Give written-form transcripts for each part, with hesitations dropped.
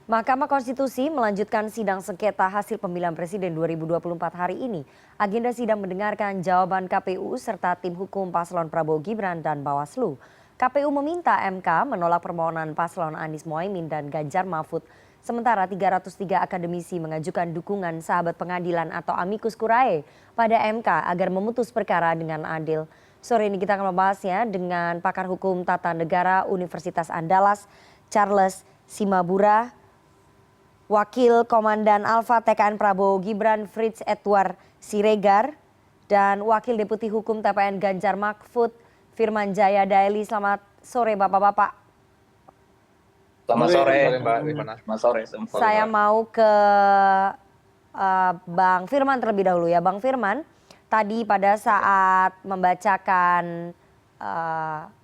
Mahkamah Konstitusi melanjutkan sidang sengketa hasil pemilihan presiden 2024 hari ini. Agenda sidang mendengarkan jawaban KPU serta tim hukum paslon Prabowo Gibran dan Bawaslu. KPU meminta MK menolak permohonan paslon Anies Mohaimin dan Ganjar Mahfud. Sementara 303 akademisi mengajukan dukungan sahabat pengadilan atau amicus curiae pada MK agar memutus perkara dengan adil. Sore ini kita akan membahasnya dengan pakar hukum tata negara Universitas Andalas, Charles Simabura, Wakil Komandan Alfa TKN Prabowo Gibran Frits Edward Siregar, dan Wakil Deputi Hukum TPN Ganjar Mahfud Firman Jaya Daeli. Selamat sore Bapak-Bapak. Selamat sore Mbak Rifana. Selamat sore. Saya mau ke Bang Firman terlebih dahulu ya. Bang Firman, tadi pada saat membacakan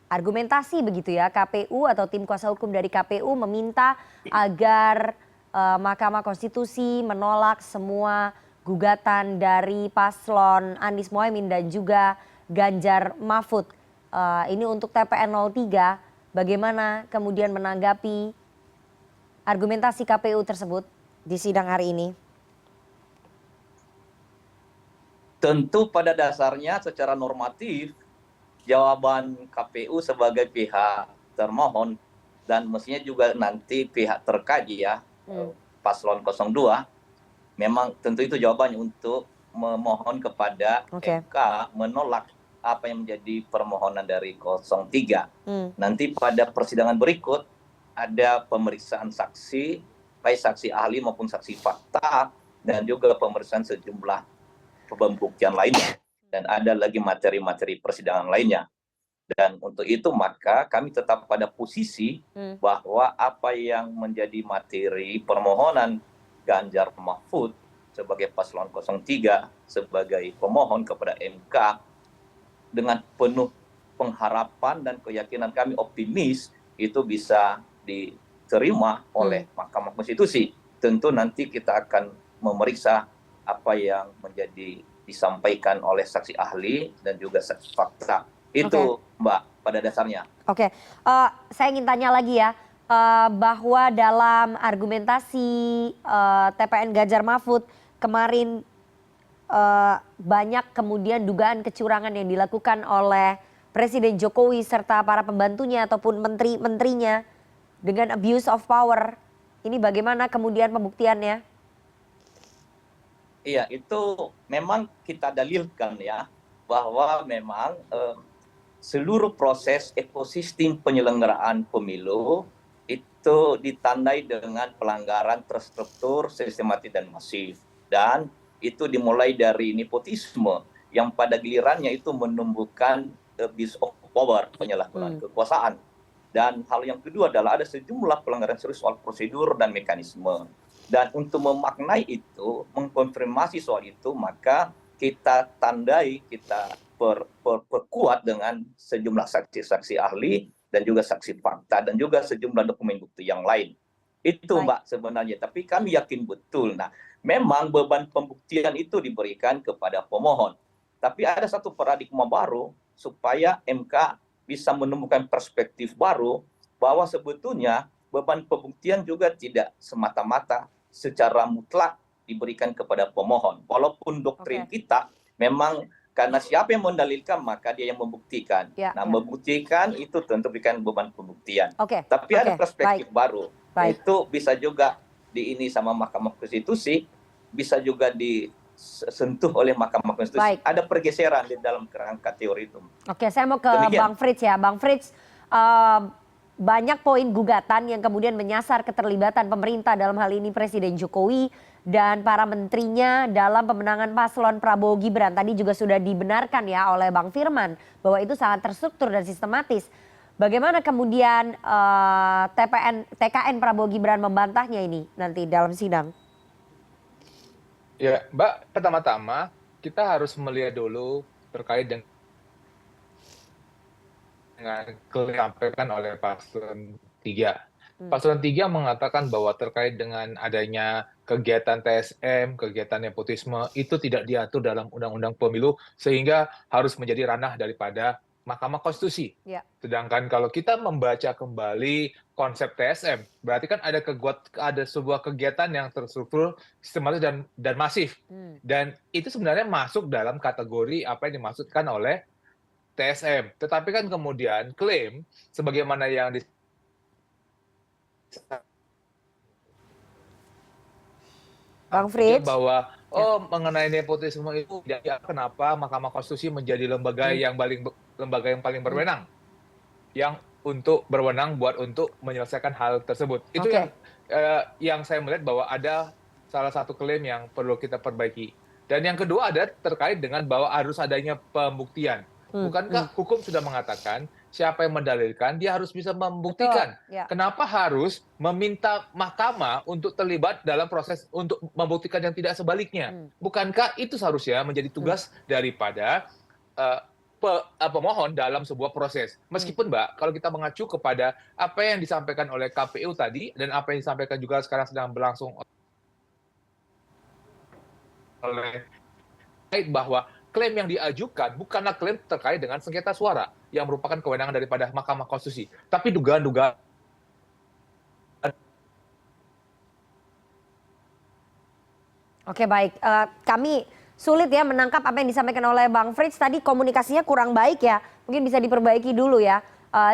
argumentasi begitu ya, KPU atau tim kuasa hukum dari KPU meminta agar Mahkamah Konstitusi menolak semua gugatan dari paslon Anies Mohaimin dan juga Ganjar Mahfud. Ini untuk TPN 03, bagaimana kemudian menanggapi argumentasi KPU tersebut di sidang hari ini? Tentu pada dasarnya secara normatif jawaban KPU sebagai pihak termohon dan mestinya juga nanti pihak terkait ya, paslon 02, memang tentu itu jawabannya untuk memohon kepada MK menolak apa yang menjadi permohonan dari 03. Nanti pada persidangan berikut ada pemeriksaan saksi, baik saksi ahli maupun saksi fakta, dan juga pemeriksaan sejumlah pembuktian lainnya. Dan ada lagi materi-materi persidangan lainnya. Dan untuk itu maka kami tetap pada posisi bahwa apa yang menjadi materi permohonan Ganjar Mahfud sebagai paslon 03 sebagai pemohon kepada MK, dengan penuh pengharapan dan keyakinan kami optimis itu bisa diterima oleh Mahkamah Konstitusi. Tentu nanti kita akan memeriksa apa yang menjadi disampaikan oleh saksi ahli dan juga saksi fakta. Itu Mbak pada dasarnya. Saya ingin tanya lagi ya, bahwa dalam argumentasi TPN Ganjar Mahfud kemarin banyak kemudian dugaan kecurangan yang dilakukan oleh Presiden Jokowi serta para pembantunya ataupun menteri-menterinya dengan abuse of power. Ini bagaimana kemudian pembuktiannya? Iya, itu memang kita dalilkan ya, bahwa memang seluruh proses ekosistem penyelenggaraan pemilu itu ditandai dengan pelanggaran terstruktur, sistematis dan masif. Dan itu dimulai dari nepotisme yang pada gilirannya itu menumbuhkan abuse of power, penyalahgunaan kekuasaan. Dan hal yang kedua adalah ada sejumlah pelanggaran serius soal prosedur dan mekanisme. Dan untuk memaknai itu, mengkonfirmasi soal itu, maka kita tandai, kita perkuat dengan sejumlah saksi-saksi ahli dan juga saksi fakta dan juga sejumlah dokumen bukti yang lain. Itu Mbak sebenarnya, tapi kami yakin betul. Nah, memang beban pembuktian itu diberikan kepada pemohon. Tapi ada satu paradigma baru supaya MK bisa menemukan perspektif baru bahwa sebetulnya beban pembuktian juga tidak semata-mata secara mutlak diberikan kepada pemohon. Walaupun doktrin kita memang karena siapa yang mendalilkan maka dia yang membuktikan. Membuktikan itu tentu berikan beban pembuktian. Tapi ada perspektif baru. Itu bisa juga ini sama Mahkamah Konstitusi, bisa juga disentuh oleh Mahkamah Konstitusi. Ada pergeseran di dalam kerangka teori itu. Saya mau ke Bang Frits ya. Bang Frits, banyak poin gugatan yang kemudian menyasar keterlibatan pemerintah, dalam hal ini Presiden Jokowi dan para menterinya dalam pemenangan paslon Prabowo Gibran. Tadi juga sudah dibenarkan ya oleh Bang Firman bahwa itu sangat terstruktur dan sistematis. Bagaimana kemudian TKN Prabowo Gibran membantahnya ini nanti dalam sidang? Ya, Mbak, pertama-tama kita harus melihat dulu terkait dengan disampaikan oleh paslon 3. Paslon 3 mengatakan bahwa terkait dengan adanya kegiatan TSM, kegiatan nepotisme, itu tidak diatur dalam Undang-Undang Pemilu, sehingga harus menjadi ranah daripada Mahkamah Konstitusi. Sedangkan kalau kita membaca kembali konsep TSM. Berarti kan ada sebuah kegiatan yang terstruktur, sistematis dan masif. Dan itu sebenarnya masuk dalam kategori apa yang dimaksudkan oleh TSM. Tetapi kan kemudian klaim sebagaimana yang Bang Frits. bahwa mengenai nepotisme itu kenapa Mahkamah Konstitusi menjadi lembaga yang paling berwenang yang untuk berwenang untuk menyelesaikan hal tersebut. Itu yang saya melihat bahwa ada salah satu klaim yang perlu kita perbaiki. Dan yang kedua ada terkait dengan bahwa harus adanya pembuktian. Bukankah hukum sudah mengatakan siapa yang mendalilkan dia harus bisa membuktikan? Betul, ya. Kenapa harus meminta mahkamah untuk terlibat dalam proses untuk membuktikan yang tidak sebaliknya? Bukankah itu seharusnya menjadi tugas daripada pemohon dalam sebuah proses? Meskipun Mbak, kalau kita mengacu kepada apa yang disampaikan oleh KPU tadi dan apa yang disampaikan juga sekarang sedang berlangsung oleh bahwa klaim yang diajukan bukanlah klaim terkait dengan sengketa suara yang merupakan kewenangan daripada Mahkamah Konstitusi, tapi dugaan-dugaan. Oke, baik. Kami sulit ya menangkap apa yang disampaikan oleh Bang Frits. Tadi komunikasinya kurang baik ya. Mungkin bisa diperbaiki dulu ya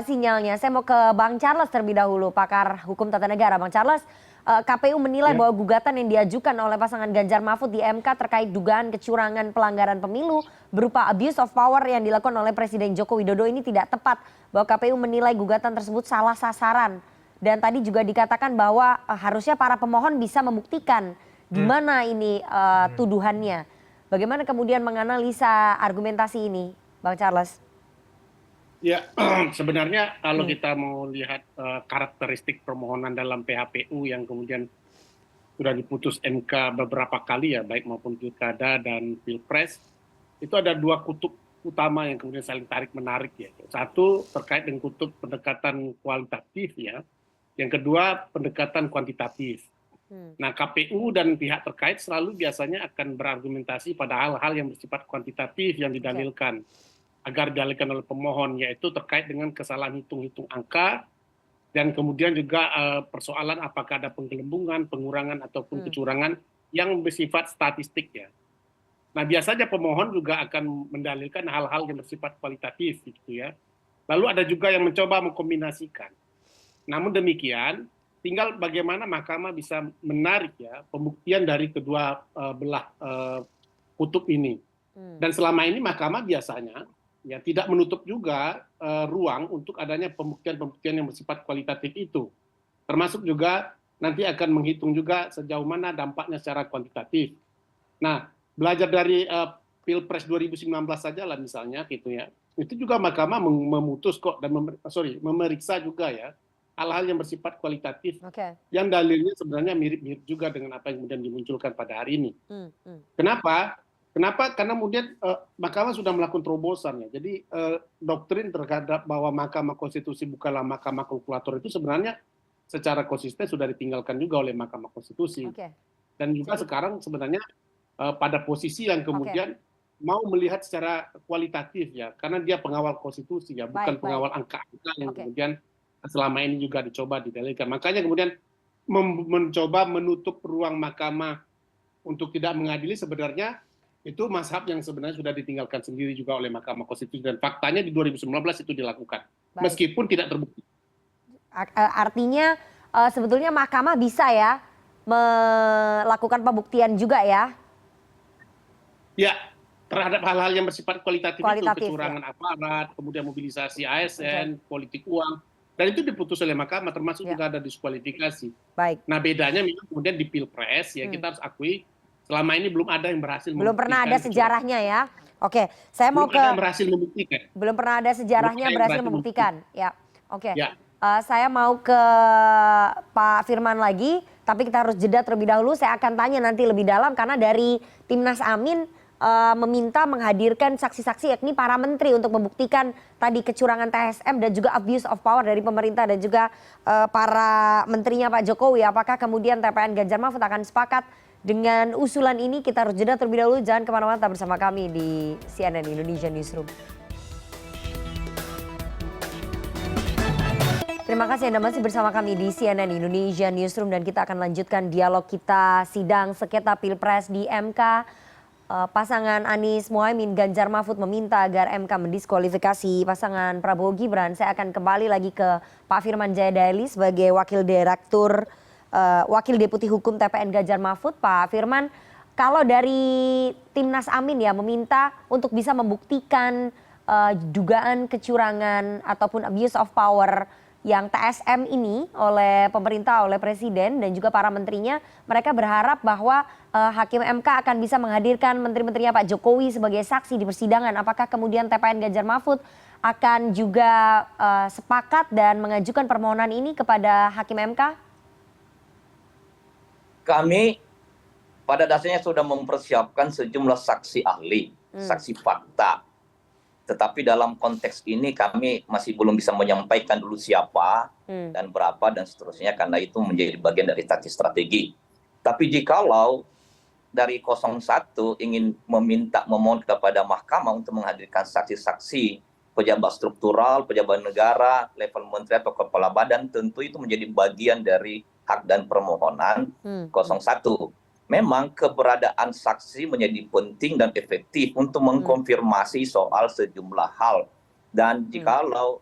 sinyalnya. Saya mau ke Bang Charles terlebih dahulu, pakar hukum tata negara. Bang Charles, KPU menilai bahwa gugatan yang diajukan oleh pasangan Ganjar Mahfud di MK terkait dugaan kecurangan pelanggaran pemilu berupa abuse of power yang dilakukan oleh Presiden Joko Widodo ini tidak tepat. Bahwa KPU menilai gugatan tersebut salah sasaran. Dan tadi juga dikatakan bahwa harusnya para pemohon bisa membuktikan gimana ini tuduhannya. Bagaimana kemudian menganalisa argumentasi ini, Bang Charles? Ya, sebenarnya kalau kita mau lihat karakteristik permohonan dalam PHPU yang kemudian sudah diputus MK beberapa kali ya, baik maupun pilkada dan pilpres, itu ada dua kutub utama yang kemudian saling tarik-menarik ya. Satu terkait dengan kutub pendekatan kualitatif ya, yang kedua pendekatan kuantitatif. Nah, KPU dan pihak terkait selalu biasanya akan berargumentasi pada hal-hal yang bersifat kuantitatif yang didalilkan. Agar didalilkan oleh pemohon, yaitu terkait dengan kesalahan hitung-hitung angka, dan kemudian juga persoalan apakah ada penggelembungan, pengurangan, ataupun kecurangan yang bersifat statistik ya. Nah, biasanya pemohon juga akan mendalilkan hal-hal yang bersifat kualitatif gitu ya. Lalu ada juga yang mencoba mengkombinasikan. Namun demikian, tinggal bagaimana mahkamah bisa menarik ya pembuktian dari kedua belah kutub ini. Dan selama ini mahkamah biasanya ya tidak menutup juga ruang untuk adanya pembuktian-pembuktian yang bersifat kualitatif itu. Termasuk juga nanti akan menghitung juga sejauh mana dampaknya secara kuantitatif. Nah, belajar dari Pilpres 2019 saja lah misalnya gitu ya. Itu juga mahkamah memutus kok dan memeriksa juga ya hal-hal yang bersifat kualitatif yang dalilnya sebenarnya mirip-mirip juga dengan apa yang kemudian dimunculkan pada hari ini. Kenapa? Karena kemudian mahkamah sudah melakukan terobosan ya. Jadi doktrin terhadap bahwa Mahkamah Konstitusi bukanlah mahkamah kalkulator itu sebenarnya secara konsisten sudah ditinggalkan juga oleh Mahkamah Konstitusi. Dan juga sekarang sebenarnya pada posisi yang kemudian mau melihat secara kualitatif ya, karena dia pengawal konstitusi ya, bukan pengawal angka-angka yang kemudian selama ini juga dicoba didalilkan. Makanya kemudian mencoba menutup ruang mahkamah untuk tidak mengadili sebenarnya itu mazhab yang sebenarnya sudah ditinggalkan sendiri juga oleh Mahkamah Konstitusi, dan faktanya di 2019 itu dilakukan meskipun tidak terbukti. Artinya sebetulnya mahkamah bisa ya melakukan pembuktian juga ya? Ya, terhadap hal-hal yang bersifat kualitatif itu, kecurangan aparat, kemudian mobilisasi ASN, politik uang, dan itu diputus oleh mahkamah, termasuk juga ada diskualifikasi. Nah, bedanya memang kemudian di Pilpres ya kita harus akui selama ini belum ada yang berhasil membuktikan. Belum pernah ada sejarahnya ya. Oke, saya mau berhasil membuktikan. Belum pernah ada sejarahnya berhasil membuktikan. Ya, oke. Saya mau ke Pak Firman lagi, tapi kita harus jeda terlebih dahulu. Saya akan tanya nanti lebih dalam karena dari Timnas Amin meminta menghadirkan saksi-saksi yakni para menteri untuk membuktikan tadi kecurangan TSM dan juga abuse of power dari pemerintah dan juga para menterinya Pak Jokowi. Apakah kemudian TPN Ganjar Mahfud akan sepakat dengan usulan ini? Kita harus jeda terlebih dahulu. Jangan kemana-mana, tetap bersama kami di CNN Indonesia Newsroom. Terima kasih Anda masih bersama kami di CNN Indonesia Newsroom dan kita akan lanjutkan dialog kita sidang sengketa Pilpres di MK. Pasangan Anies Mohaimin Ganjar Mahfud meminta agar MK mendiskualifikasi pasangan Prabowo Gibran. Saya akan kembali lagi ke Pak Firman Jayadaeli sebagai Wakil Direktur Wakil Deputi Hukum TPN Ganjar Mahfud. Pak Firman, kalau dari Timnas Amin ya meminta untuk bisa membuktikan dugaan kecurangan ataupun abuse of power yang TSM ini oleh pemerintah, oleh presiden dan juga para menterinya, mereka berharap bahwa Hakim MK akan bisa menghadirkan menteri-menterinya Pak Jokowi sebagai saksi di persidangan. Apakah kemudian TPN Ganjar Mahfud akan juga sepakat dan mengajukan permohonan ini kepada Hakim MK? Kami pada dasarnya sudah mempersiapkan sejumlah saksi ahli, saksi fakta. Tetapi dalam konteks ini kami masih belum bisa menyampaikan dulu siapa dan berapa dan seterusnya karena itu menjadi bagian dari taktik strategi. Tapi jikalau dari 01 ingin memohon kepada mahkamah untuk menghadirkan saksi-saksi pejabat struktural, pejabat negara, level menteri atau kepala badan, tentu itu menjadi bagian dari hak dan permohonan 01. Memang keberadaan saksi menjadi penting dan efektif untuk mengkonfirmasi soal sejumlah hal. Dan jikalau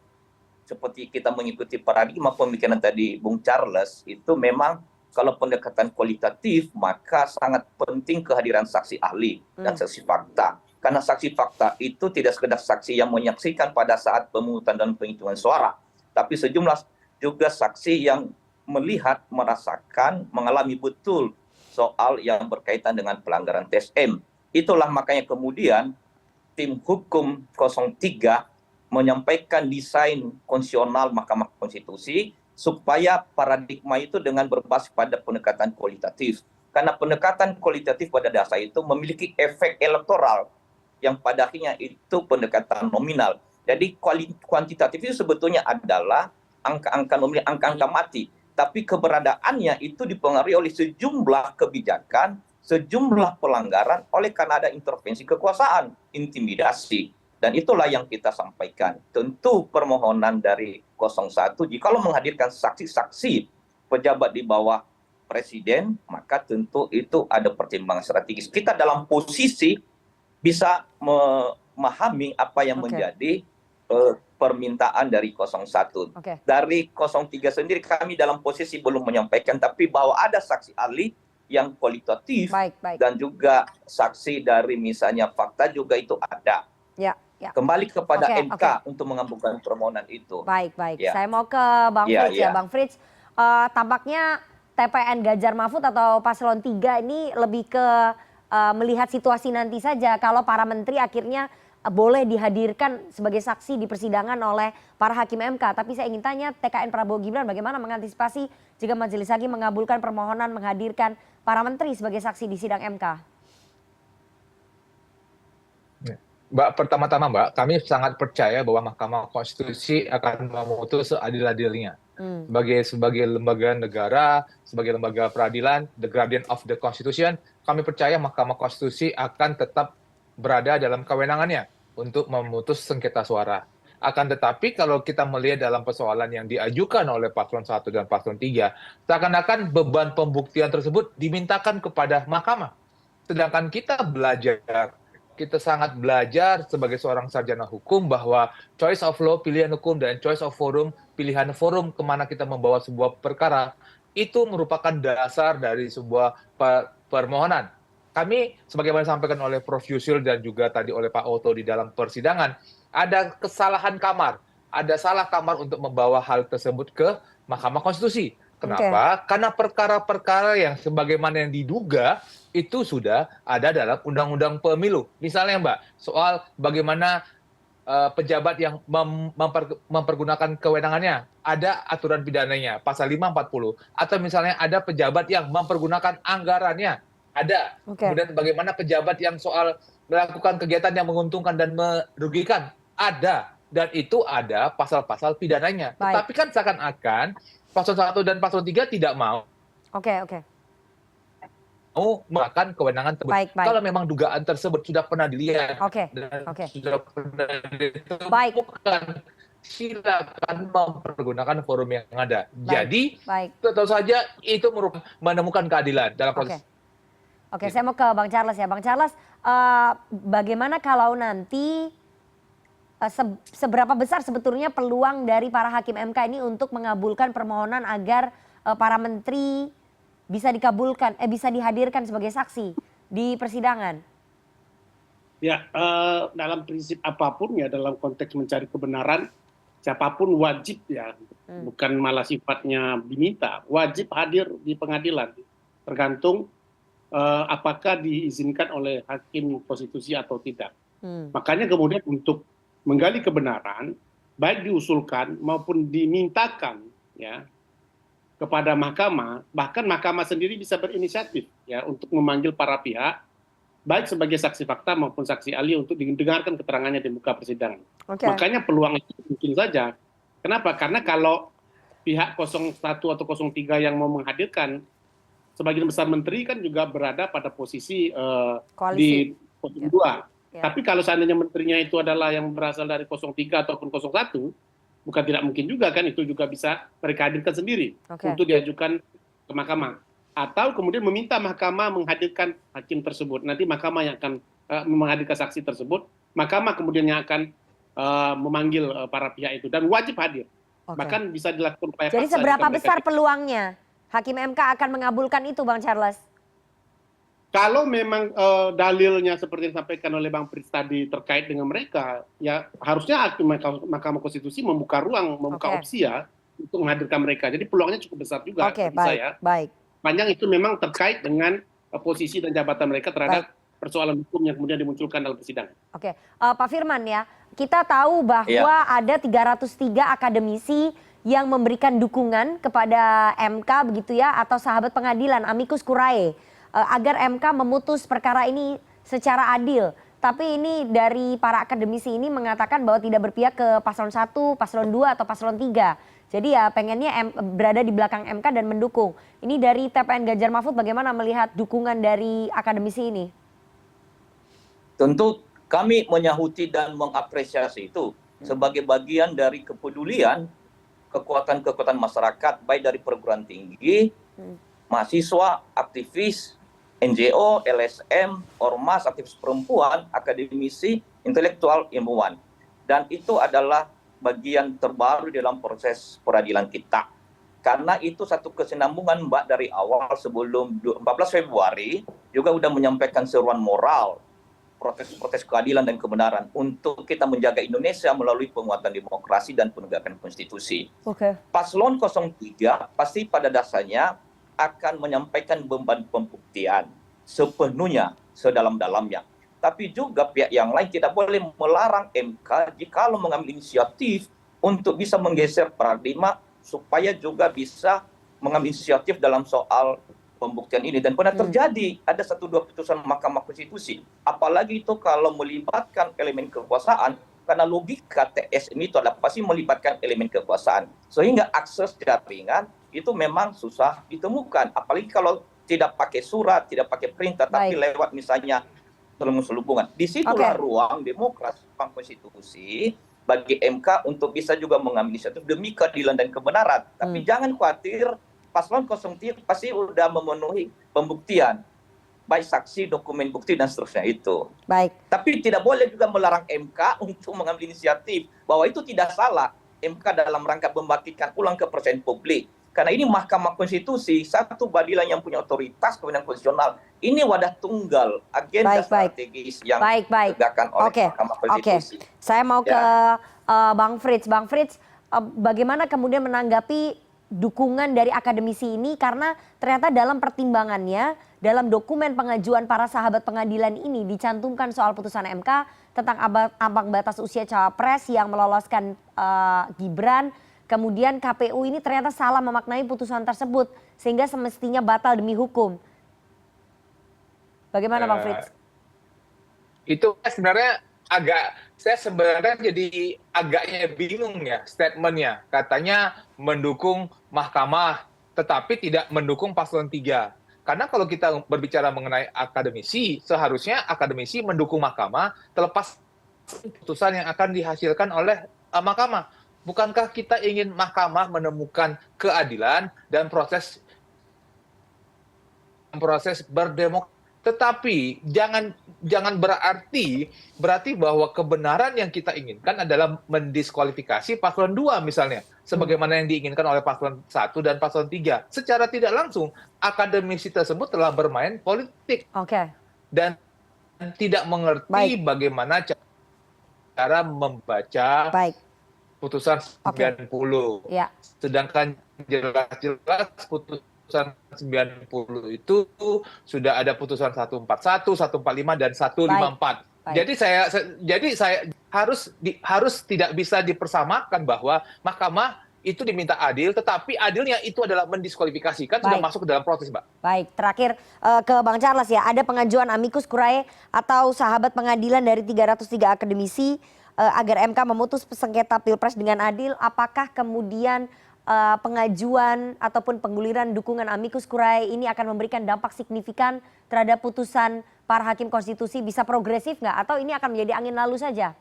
seperti kita mengikuti paradigma pemikiran tadi Bung Charles, itu memang kalau pendekatan kualitatif maka sangat penting kehadiran saksi ahli dan saksi fakta. Karena saksi fakta itu tidak sekedar saksi yang menyaksikan pada saat pemungutan dan penghitungan suara, tapi sejumlah juga saksi yang melihat, merasakan, mengalami betul soal yang berkaitan dengan pelanggaran TSM. Itulah makanya kemudian tim hukum 03 menyampaikan desain konstitusional Mahkamah Konstitusi supaya paradigma itu dengan berbasis pada pendekatan kualitatif. Karena pendekatan kualitatif pada dasar itu memiliki efek elektoral yang pada akhirnya itu pendekatan nominal. Jadi kuantitatif itu sebetulnya adalah angka-angka nominal, angka-angka mati. Tapi keberadaannya itu dipengaruhi oleh sejumlah kebijakan, sejumlah pelanggaran oleh karena ada intervensi kekuasaan, intimidasi. Dan itulah yang kita sampaikan. Tentu permohonan dari 01, jikalau menghadirkan saksi-saksi pejabat di bawah presiden, maka tentu itu ada pertimbangan strategis. Kita dalam posisi bisa memahami apa yang menjadi permintaan dari 01. Dari 03 sendiri kami dalam posisi belum menyampaikan, tapi bahwa ada saksi ahli yang kualitatif dan juga saksi dari misalnya fakta juga itu ada. Kembali kepada MK untuk mengabulkan permohonan itu. Baik. Saya mau ke Bang Frits ya. Bang Frits, tampaknya TPN Ganjar Mahfud atau Paslon 3 ini lebih ke melihat situasi nanti saja kalau para menteri akhirnya boleh dihadirkan sebagai saksi di persidangan oleh para hakim MK. Tapi saya ingin tanya TKN Prabowo Gibran bagaimana mengantisipasi jika majelis hakim mengabulkan permohonan menghadirkan para menteri sebagai saksi di sidang MK? Mbak, pertama-tama Mbak, kami sangat percaya bahwa Mahkamah Konstitusi akan memutus seadil-adilnya. Sebagai lembaga negara, sebagai lembaga peradilan, the guardian of the Constitution, kami percaya Mahkamah Konstitusi akan tetap berada dalam kewenangannya untuk memutus sengketa suara. Akan tetapi kalau kita melihat dalam persoalan yang diajukan oleh Paslon 1 dan Paslon 3, seakan-akan beban pembuktian tersebut dimintakan kepada mahkamah. Sedangkan kita sangat belajar sebagai seorang sarjana hukum bahwa choice of law, pilihan hukum, dan choice of forum, pilihan forum kemana kita membawa sebuah perkara, itu merupakan dasar dari sebuah permohonan. Kami, sebagaimana disampaikan oleh Prof. Yusril dan juga tadi oleh Pak Oto di dalam persidangan, ada kesalahan kamar. Ada salah kamar untuk membawa hal tersebut ke Mahkamah Konstitusi. Kenapa? Karena perkara-perkara yang sebagaimana yang diduga itu sudah ada dalam Undang-Undang Pemilu. Misalnya Mbak, soal bagaimana pejabat yang mempergunakan kewenangannya, ada aturan pidananya, pasal 540. Atau misalnya ada pejabat yang mempergunakan anggarannya, ada. Kemudian bagaimana pejabat yang soal melakukan kegiatan yang menguntungkan dan merugikan, ada. Dan itu ada pasal-pasal pidananya. Tetapi kan seakan-akan Paslon 1 dan Paslon 3 tidak mau makan kewenangan tersebut. Kalau memang dugaan tersebut sudah pernah dilihat dan sudah pernah ditemukan, silakan mempergunakan forum yang ada. Baik, Jadi, baik. tentu saja itu menemukan keadilan dalam proses. Oke, saya mau ke Bang Charles ya. Bang Charles, bagaimana kalau nanti seberapa besar sebetulnya peluang dari para hakim MK ini untuk mengabulkan permohonan agar para menteri bisa bisa dihadirkan sebagai saksi di persidangan? Ya, dalam prinsip apapun ya, dalam konteks mencari kebenaran, siapapun wajib ya, bukan malah sifatnya diminta, wajib hadir di pengadilan, tergantung apakah diizinkan oleh hakim konstitusi atau tidak. Makanya kemudian untuk menggali kebenaran, baik diusulkan maupun dimintakan ya kepada mahkamah, bahkan mahkamah sendiri bisa berinisiatif ya untuk memanggil para pihak, baik sebagai saksi fakta maupun saksi ahli untuk didengarkan keterangannya di muka persidangan. Makanya peluang itu mungkin saja. Kenapa? Karena kalau pihak 01 atau 03 yang mau menghadirkan, sebagian besar menteri kan juga berada pada posisi di 02. Ya. Tapi kalau seandainya menterinya itu adalah yang berasal dari 03 ataupun 01, bukan tidak mungkin juga kan itu juga bisa mereka hadirkan sendiri untuk diajukan ke mahkamah. Atau kemudian meminta mahkamah menghadirkan hakim tersebut. Nanti mahkamah yang akan menghadirkan saksi tersebut, mahkamah kemudian yang akan memanggil para pihak itu dan wajib hadir. Bahkan bisa dilakukan upaya paksa. Jadi seberapa besar peluangnya Hakim MK akan mengabulkan itu, Bang Charles? Kalau memang dalilnya seperti yang disampaikan oleh Bang Frits tadi terkait dengan mereka, ya harusnya Mahkamah Konstitusi membuka ruang, membuka opsi ya untuk menghadirkan mereka. Jadi peluangnya cukup besar juga bagi saya. Baik. Panjang itu memang terkait dengan posisi dan jabatan mereka terhadap persoalan hukum yang kemudian dimunculkan dalam persidangan. Oke, Pak Firman ya, kita tahu bahwa ada 303 akademisi yang memberikan dukungan kepada MK begitu ya, atau sahabat pengadilan amicus curiae agar MK memutus perkara ini secara adil. Tapi ini dari para akademisi ini mengatakan bahwa tidak berpihak ke paslon 1, paslon 2 atau paslon 3. Jadi ya pengennya berada di belakang MK dan mendukung. Ini dari TPN Ganjar Mahfud bagaimana melihat dukungan dari akademisi ini? Tentu kami menyahuti dan mengapresiasi itu sebagai bagian dari kepedulian kekuatan-kekuatan masyarakat baik dari perguruan tinggi, mahasiswa, aktivis, NGO, LSM, ormas, aktivis perempuan, akademisi, intelektual, ilmuwan. Dan itu adalah bagian terbaru dalam proses peradilan kita. Karena itu satu kesinambungan Mbak dari awal sebelum 14 Februari juga sudah menyampaikan seruan moral protes keadilan dan kebenaran untuk kita menjaga Indonesia melalui penguatan demokrasi dan penegakan konstitusi. Paslon 03 pasti pada dasarnya akan menyampaikan beban pembuktian sepenuhnya, sedalam-dalamnya. Tapi juga pihak yang lain tidak boleh melarang MK jika mengambil inisiatif untuk bisa menggeser paradigma supaya juga bisa mengambil inisiatif dalam soal pembuktian ini. Dan pernah terjadi ada 1-2 putusan Mahkamah Konstitusi. Apalagi itu kalau melibatkan elemen kekuasaan, karena logika TSM itu adalah pasti melibatkan elemen kekuasaan. Sehingga akses jaringan itu memang susah ditemukan. Apalagi kalau tidak pakai surat, tidak pakai perintah, tapi lewat misalnya selubungan. Disitulah ruang demokrasi konstitusi bagi MK untuk bisa juga mengambil inisiatif demi keadilan dan kebenaran. Tapi jangan khawatir, paslon 03 pasti sudah memenuhi pembuktian, baik saksi, dokumen bukti dan seterusnya itu. Tapi tidak boleh juga melarang MK untuk mengambil inisiatif bahwa itu tidak salah. MK dalam rangka membangkitkan ulang kepercayaan publik. Karena ini Mahkamah Konstitusi, satu badan yang punya otoritas kewenangan konstitusional. Ini wadah tunggal, agenda strategis yang ditegakkan oleh Mahkamah Konstitusi. Saya mau ke Bang Frits. Bang Frits, bagaimana kemudian menanggapi dukungan dari akademisi ini? Karena ternyata dalam pertimbangannya, dalam dokumen pengajuan para sahabat pengadilan ini dicantumkan soal putusan MK tentang ambang batas usia cawapres yang meloloskan Gibran. Kemudian KPU ini ternyata salah memaknai putusan tersebut sehingga semestinya batal demi hukum. Bagaimana Bang Frits? Itu sebenarnya saya sebenarnya jadi agaknya bingung ya statementnya. Katanya mendukung mahkamah tetapi tidak mendukung paslon 3. Karena kalau kita berbicara mengenai akademisi, seharusnya akademisi mendukung mahkamah terlepas putusan yang akan dihasilkan oleh mahkamah. Bukankah kita ingin mahkamah menemukan keadilan dan proses berdemokrasi? Tetapi jangan berarti bahwa kebenaran yang kita inginkan adalah mendiskualifikasi paslon 2 misalnya, sebagaimana yang diinginkan oleh paslon 1 dan paslon 3. Secara tidak langsung, akademisi tersebut telah bermain politik Oke, dan tidak mengerti bagaimana cara membaca baik. putusan Oke. 90. Ya, Sedangkan jelas-jelas putusan 90 itu sudah ada putusan 141, 145 dan 154. Baik. Jadi saya harus tidak bisa dipersamakan bahwa mahkamah itu diminta adil, tetapi adilnya itu adalah mendiskualifikasi. Kan sudah Baik. masuk ke dalam proses, Mbak. baik. Terakhir ke Bang Charles ya, ada pengajuan amicus curiae atau sahabat pengadilan dari 303 akademisi agar MK memutus sengketa Pilpres dengan adil. Apakah kemudian pengajuan ataupun pengguliran dukungan amicus curiae ini akan memberikan dampak signifikan terhadap putusan para hakim konstitusi? Bisa progresif nggak? Atau ini akan menjadi angin lalu saja?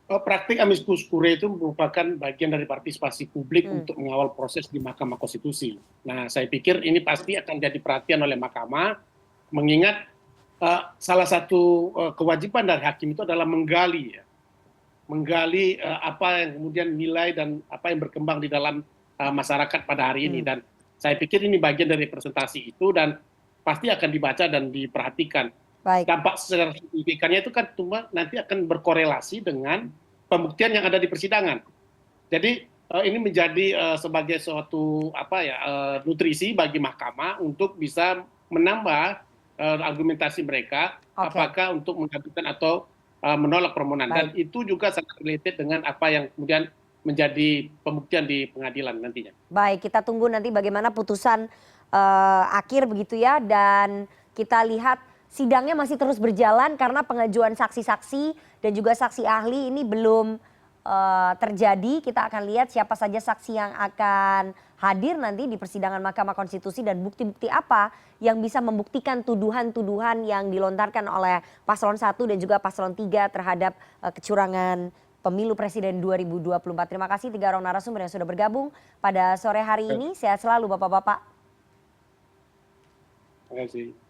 Praktik amicus curiae itu merupakan bagian dari partisipasi publik untuk mengawal proses di Mahkamah Konstitusi. Nah, saya pikir ini pasti akan jadi perhatian oleh Mahkamah, mengingat salah satu kewajiban dari hakim itu adalah menggali apa yang kemudian nilai dan apa yang berkembang di dalam masyarakat pada hari ini. Dan saya pikir ini bagian dari presentasi itu dan pasti akan dibaca dan diperhatikan. Baik. Dampak secara signifikannya itu kan cuma nanti akan berkorelasi dengan pembuktian yang ada di persidangan. Jadi ini menjadi sebagai suatu nutrisi bagi mahkamah untuk bisa menambah argumentasi mereka, apakah untuk mengajukan atau menolak permohonan. Dan itu juga sangat related dengan apa yang kemudian menjadi pembuktian di pengadilan nantinya. Baik, kita tunggu nanti bagaimana putusan akhir begitu ya, dan kita lihat sidangnya masih terus berjalan karena pengajuan saksi-saksi dan juga saksi ahli ini belum terjadi. Kita akan lihat siapa saja saksi yang akan hadir nanti di persidangan Mahkamah Konstitusi dan bukti-bukti apa yang bisa membuktikan tuduhan-tuduhan yang dilontarkan oleh paslon 1 dan juga paslon 3 terhadap kecurangan pemilu presiden 2024. Terima kasih 3 orang narasumber yang sudah bergabung pada sore hari ini. Sehat selalu Bapak-bapak. Terima kasih.